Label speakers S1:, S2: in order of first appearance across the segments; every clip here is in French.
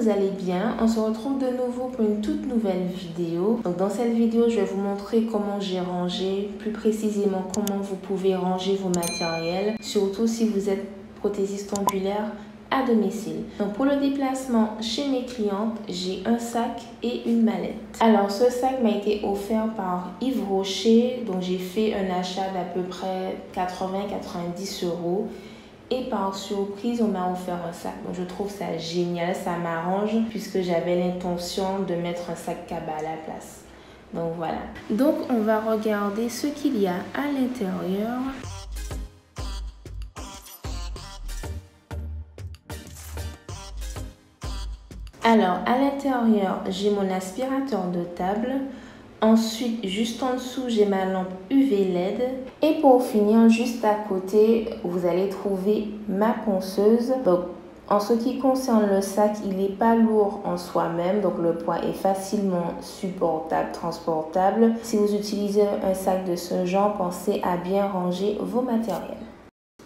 S1: vous allez bien. On se retrouve de nouveau pour une toute nouvelle vidéo. Donc dans cette vidéo, je vais vous montrer comment j'ai rangé, plus précisément comment vous pouvez ranger vos matériels, surtout si vous êtes prothésiste ongulaire à domicile. Donc pour le déplacement chez mes clientes, j'ai un sac et une mallette. Alors ce sac m'a été offert par Yves Rocher, donc j'ai fait un achat d'à peu près 80-90 €. Et par surprise, on m'a offert un sac. Donc je trouve ça génial, ça m'arrange puisque j'avais l'intention de mettre un sac cabas à la place. Donc voilà. Donc on va regarder ce qu'il y a à l'intérieur. Alors à l'intérieur, j'ai mon aspirateur de table. Ensuite, juste en dessous, j'ai ma lampe UV LED. Et pour finir, juste à côté, vous allez trouver ma ponceuse. Donc, en ce qui concerne le sac, il n'est pas lourd en soi-même. Donc, le poids est facilement supportable, transportable. Si vous utilisez un sac de ce genre, pensez à bien ranger vos matériels.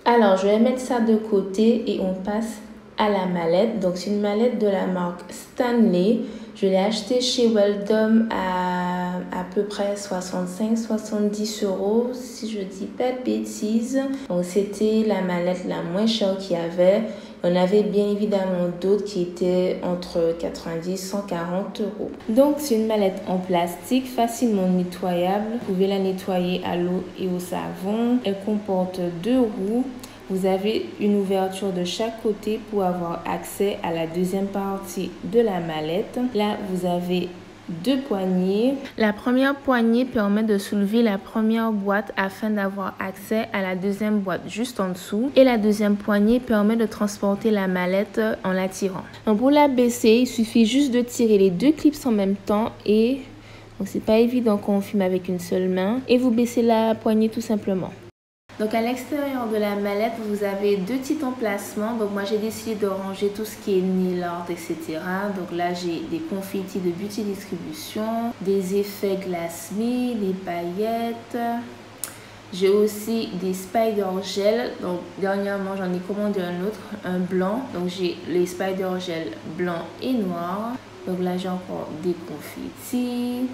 S1: Alors, je vais mettre ça de côté et on passe à la mallette. Donc, c'est une mallette de la marque Stanley. Je l'ai achetée chez Weldom à peu près 65-70 €, si je dis pas de bêtises. Donc, c'était la mallette la moins chère qu'il y avait. On avait bien évidemment d'autres qui étaient entre 90 et 140 €. Donc, c'est une mallette en plastique facilement nettoyable. Vous pouvez la nettoyer à l'eau et au savon. Elle comporte 2 roues. Vous avez une ouverture de chaque côté pour avoir accès à la deuxième partie de la mallette. Là, vous avez 2 poignées. La première poignée permet de soulever la première boîte afin d'avoir accès à la deuxième boîte juste en dessous. Et la deuxième poignée permet de transporter la mallette en la tirant. Donc pour la baisser, il suffit juste de tirer les 2 clips en même temps et donc c'est pas évident quand on filme avec une seule main. Et vous baissez la poignée tout simplement. Donc à l'extérieur de la mallette, vous avez 2 petits emplacements. Donc moi j'ai décidé de ranger tout ce qui est nail art, etc. Donc là j'ai des confettis de Beauty Distribution, des effets Glass Me, des paillettes. J'ai aussi des spider gel. Donc dernièrement j'en ai commandé un autre, un blanc. Donc j'ai les spider gel blanc et noir. Donc là j'ai encore des confettis.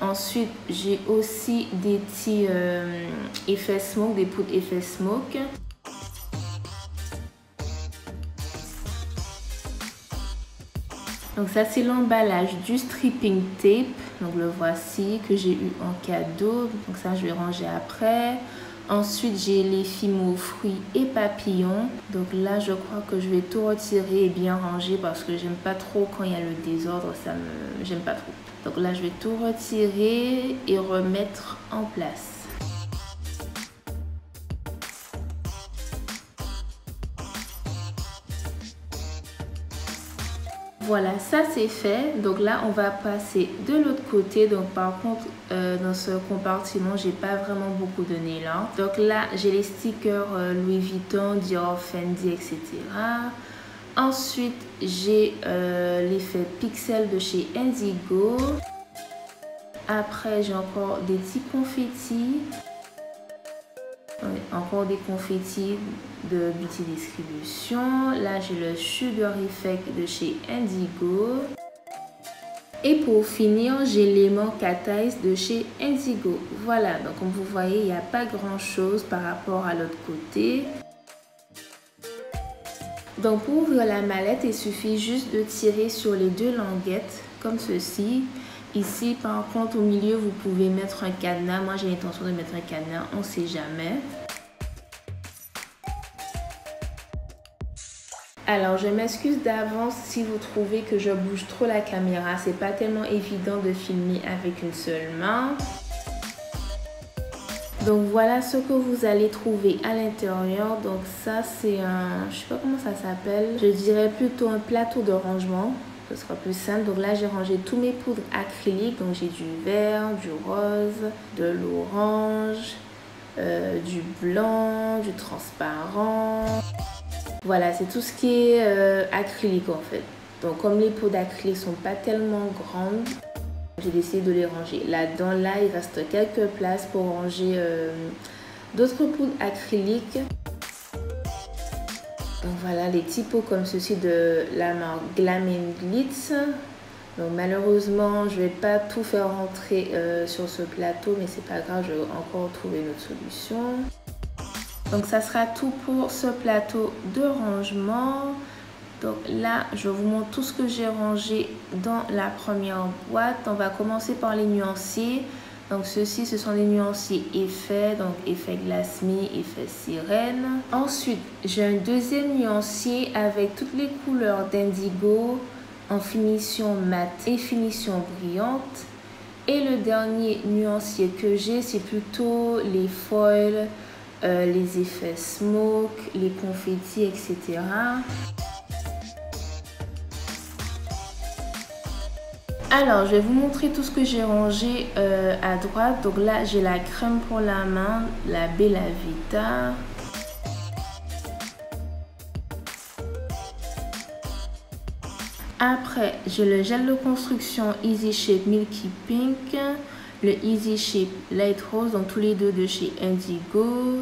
S1: Ensuite, j'ai aussi des petits effets smoke, des poudres effets smoke. Donc ça, c'est l'emballage du stripping tape. Donc le voici que j'ai eu en cadeau. Donc ça, je vais ranger après. Ensuite, j'ai les fimo fruits et papillons. Donc là, je crois que je vais tout retirer et bien ranger parce que j'aime pas trop quand il y a le désordre. J'aime pas trop. Donc là, je vais tout retirer et remettre en place. Voilà, ça c'est fait. Donc là, on va passer de l'autre côté. Donc par contre, dans ce compartiment, j'ai pas vraiment beaucoup de nail art. Donc là, j'ai les stickers Louis Vuitton, Dior, Fendi, etc. Ensuite, j'ai l'effet pixel de chez Indigo. Après, j'ai encore des petits confettis. Encore des confettis de Beauty Distribution. Là, j'ai le Sugar Effect de chez Indigo. Et pour finir, j'ai l'aimant Cat Eyes de chez Indigo. Voilà, donc comme vous voyez, il n'y a pas grand chose par rapport à l'autre côté. Donc pour ouvrir la mallette, il suffit juste de tirer sur les 2 languettes comme ceci. Ici par contre au milieu vous pouvez mettre un cadenas. Moi j'ai l'intention de mettre un cadenas, on ne sait jamais. Alors je m'excuse d'avance si vous trouvez que je bouge trop la caméra. C'est pas tellement évident de filmer avec une seule main. Donc voilà ce que vous allez trouver à l'intérieur. Donc ça c'est un, je sais pas comment ça s'appelle, je dirais plutôt un plateau de rangement, ce sera plus simple. Donc là j'ai rangé tous mes poudres acryliques. Donc j'ai du vert, du rose, de l'orange, du blanc, du transparent. Voilà, c'est tout ce qui est acrylique en fait. Donc comme les poudres d'acrylique sont pas tellement grandes, j'ai décidé de les ranger. Là-dedans, là, il reste quelques places pour ranger d'autres poudres acryliques. Donc voilà les typos comme ceci de la marque Glam Glitz. Donc malheureusement je vais pas tout faire rentrer sur ce plateau, mais c'est pas grave, je vais encore trouver une autre solution. Donc ça sera tout pour ce plateau de rangement. Donc là je vous montre tout ce que j'ai rangé dans la première boîte. On va commencer par les nuanciers. Donc ceux-ci, ce sont les nuanciers effets, donc effet Glass Me, effet sirène. Ensuite, j'ai un deuxième nuancier avec toutes les couleurs d'indigo en finition mat et finition brillante. Et le dernier nuancier que j'ai, c'est plutôt les foils, les effets smoke, les confettis, etc. Alors, je vais vous montrer tout ce que j'ai rangé à droite. Donc là, j'ai la crème pour la main, la Bella Vita. Après, j'ai le gel de construction Easy Shape Milky Pink, le Easy Shape Light Rose, donc tous les deux de chez Indigo.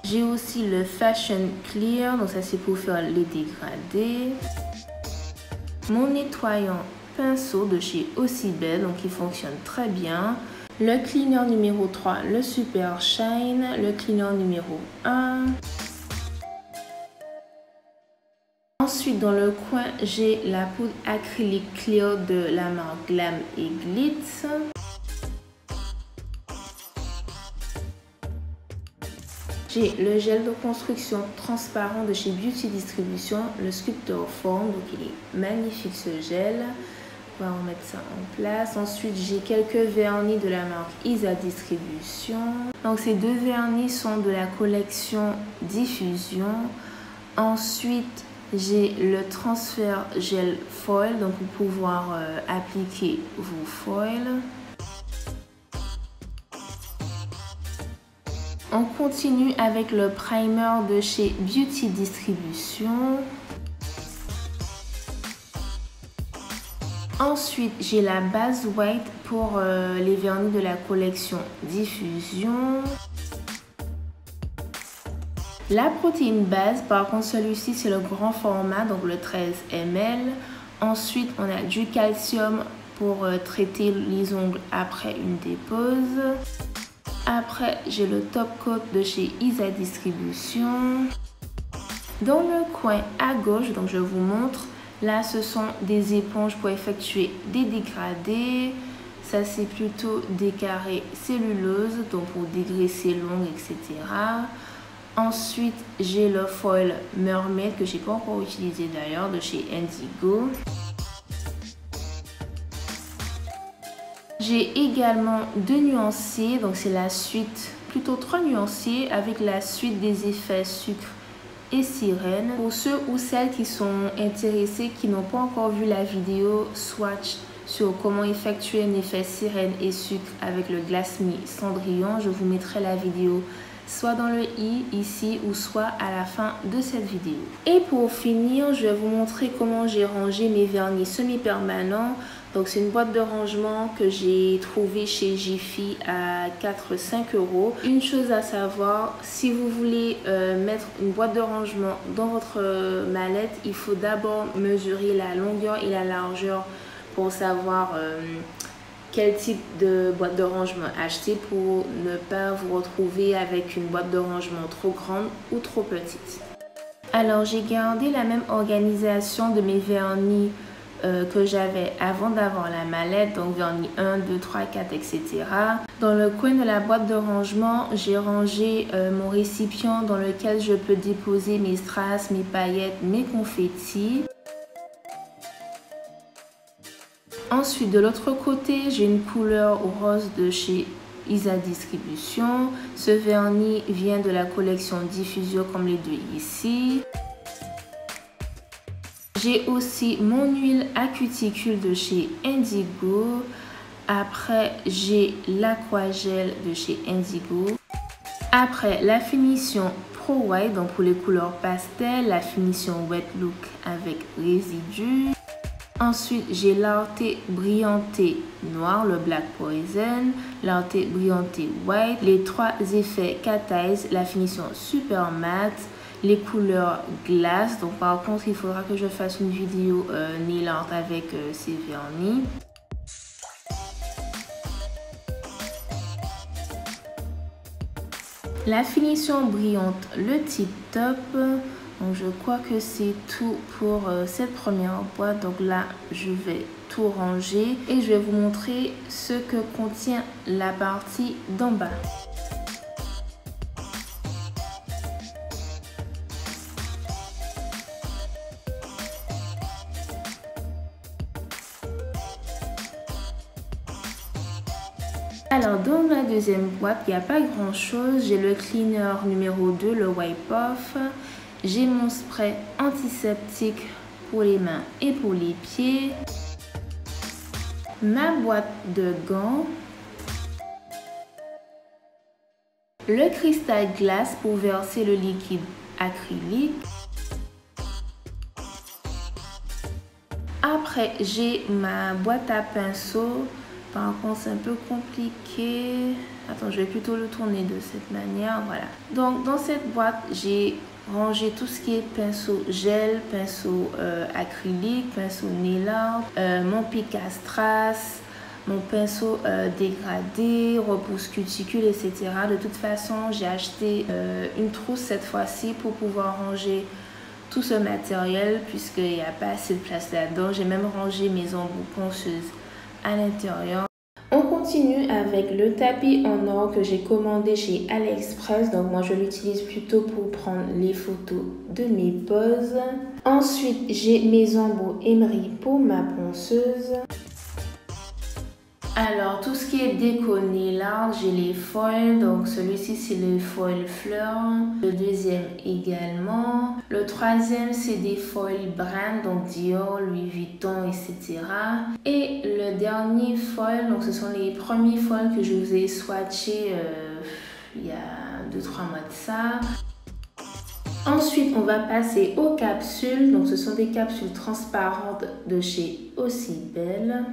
S1: J'ai aussi le Fashion Clear, donc ça c'est pour faire les dégradés. Mon nettoyant pinceau de chez Ossibel, donc il fonctionne très bien. Le cleaner numéro 3, le Super Shine. Le cleaner numéro 1. Ensuite, dans le coin, j'ai la poudre acrylique clear de la marque Glam Glitz. J'ai le gel de construction transparent de chez Beauty Distribution, le Sculptor Form. Donc il est magnifique ce gel. On va remettre ça en place. Ensuite, j'ai quelques vernis de la marque Isa Distribution. Donc ces deux vernis sont de la collection Diffusion. Ensuite, j'ai le transfert gel foil, donc pour pouvoir appliquer vos foils. On continue avec le primer de chez Beauty Distribution. Ensuite, j'ai la base white pour les vernis de la collection Diffusion. La protéine base, par contre, celui-ci, c'est le grand format, donc le 13 ml. Ensuite, on a du calcium pour traiter les ongles après une dépose. Après, j'ai le top coat de chez Isa Distribution. Dans le coin à gauche, donc je vous montre, là, ce sont des éponges pour effectuer des dégradés. Ça, c'est plutôt des carrés cellulose, donc pour dégraisser l'ongle, etc. Ensuite, j'ai le foil Mermaid que je n'ai pas encore utilisé d'ailleurs, de chez Indigo. J'ai également deux nuanciers, donc c'est la suite, plutôt 3 nuanciers avec la suite des effets sucre et sirène. Pour ceux ou celles qui sont intéressés, qui n'ont pas encore vu la vidéo swatch sur comment effectuer un effet sirène et sucre avec le Glass Me Cendrillon, je vous mettrai la vidéo soit dans le i ici ou soit à la fin de cette vidéo. Et pour finir, je vais vous montrer comment j'ai rangé mes vernis semi-permanents. Donc c'est une boîte de rangement que j'ai trouvée chez Jiffy à 4-5 €. Une chose à savoir, si vous voulez mettre une boîte de rangement dans votre mallette, il faut d'abord mesurer la longueur et la largeur pour savoir quel type de boîte de rangement acheter pour ne pas vous retrouver avec une boîte de rangement trop grande ou trop petite. Alors j'ai gardé la même organisation de mes vernis que j'avais avant d'avoir la mallette, donc vernis 1, 2, 3, 4, etc. Dans le coin de la boîte de rangement, j'ai rangé mon récipient dans lequel je peux déposer mes strass, mes paillettes, mes confettis. Ensuite, de l'autre côté, j'ai une couleur rose de chez Isa Distribution. Ce vernis vient de la collection Diffusion comme les deux ici. J'ai aussi mon huile à cuticule de chez Indigo. Après, j'ai l'Aquagel de chez Indigo. Après, la finition Pro White, donc pour les couleurs pastel, la finition Wet Look avec résidus. Ensuite, j'ai l'Arte Brillanté Noir, le Black Poison, l'Arte Brillanté White, les 3 effets Cat Eyes, la finition Super Matte, les couleurs glace. Donc par contre, il faudra que je fasse une vidéo nail art avec ces vernis. La finition brillante, le tip top. Donc je crois que c'est tout pour cette première boîte. Donc là, je vais tout ranger et je vais vous montrer ce que contient la partie d'en bas. Alors dans la deuxième boîte, il n'y a pas grand chose. J'ai le cleaner numéro 2, le wipe off. J'ai mon spray antiseptique pour les mains et pour les pieds. Ma boîte de gants. Le cristal glace pour verser le liquide acrylique. Après, j'ai ma boîte à pinceaux. Par contre, c'est un peu compliqué. Attends, je vais plutôt le tourner de cette manière. Voilà. Donc, dans cette boîte, j'ai rangé tout ce qui est pinceau gel, pinceau acrylique, pinceau nail art, mon pic à strass, mon pinceau dégradé, repousse cuticule, etc. De toute façon, j'ai acheté une trousse cette fois-ci pour pouvoir ranger tout ce matériel puisqu'il n'y a pas assez de place là-dedans. J'ai même rangé mes embouts ponceuses à l'intérieur. On continue avec le tapis en or que j'ai commandé chez AliExpress. Donc moi je l'utilise plutôt pour prendre les photos de mes poses. Ensuite j'ai mes embouts Emery pour ma ponceuse. Alors tout ce qui est déco nail art, j'ai les foils. Donc celui-ci c'est le foil fleur. Le deuxième également. Le troisième c'est des foils brand, donc Dior, Louis Vuitton, etc. Et le dernier foil, donc ce sont les premiers foils que je vous ai swatchés il y a 2-3 mois de ça. Ensuite, on va passer aux capsules. Donc ce sont des capsules transparentes de chez Aussi Belle.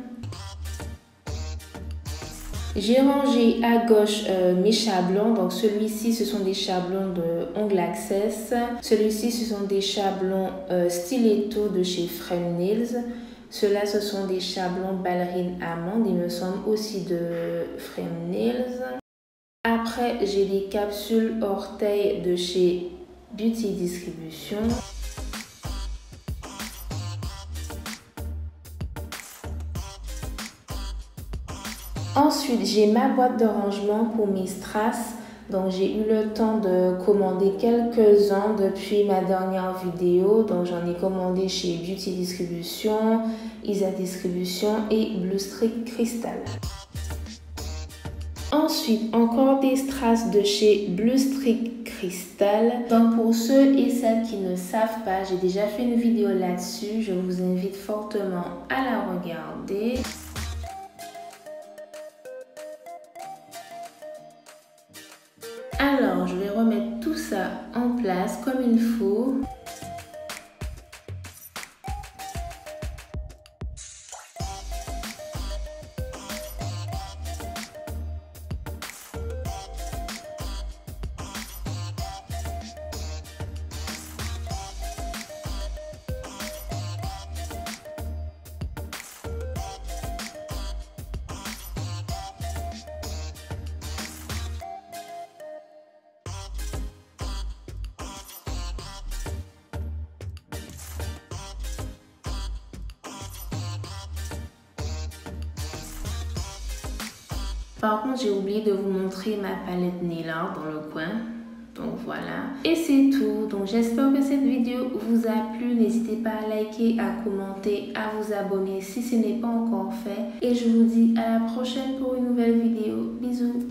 S1: J'ai rangé à gauche mes chablons. Donc celui-ci, ce sont des chablons de Ongle Access. Celui-ci, ce sont des chablons stiletto de chez Frame Nails. Ceux-là, ce sont des chablons ballerines amandes. Il me semble aussi de Frame Nails. Après, j'ai des capsules orteils de chez Beauty Distribution. Ensuite, j'ai ma boîte de rangement pour mes strass. Donc, j'ai eu le temps de commander quelques-uns depuis ma dernière vidéo. Donc, j'en ai commandé chez Beauty Distribution, Isa Distribution et Blue Streak Crystal. Ensuite, encore des strass de chez Blue Streak Crystal. Donc, pour ceux et celles qui ne savent pas, j'ai déjà fait une vidéo là-dessus. Je vous invite fortement à la regarder. Alors, je vais remettre tout ça en place comme il faut. Par contre, j'ai oublié de vous montrer ma palette nail art dans le coin. Donc voilà. Et c'est tout. Donc j'espère que cette vidéo vous a plu. N'hésitez pas à liker, à commenter, à vous abonner si ce n'est pas encore fait. Et je vous dis à la prochaine pour une nouvelle vidéo. Bisous.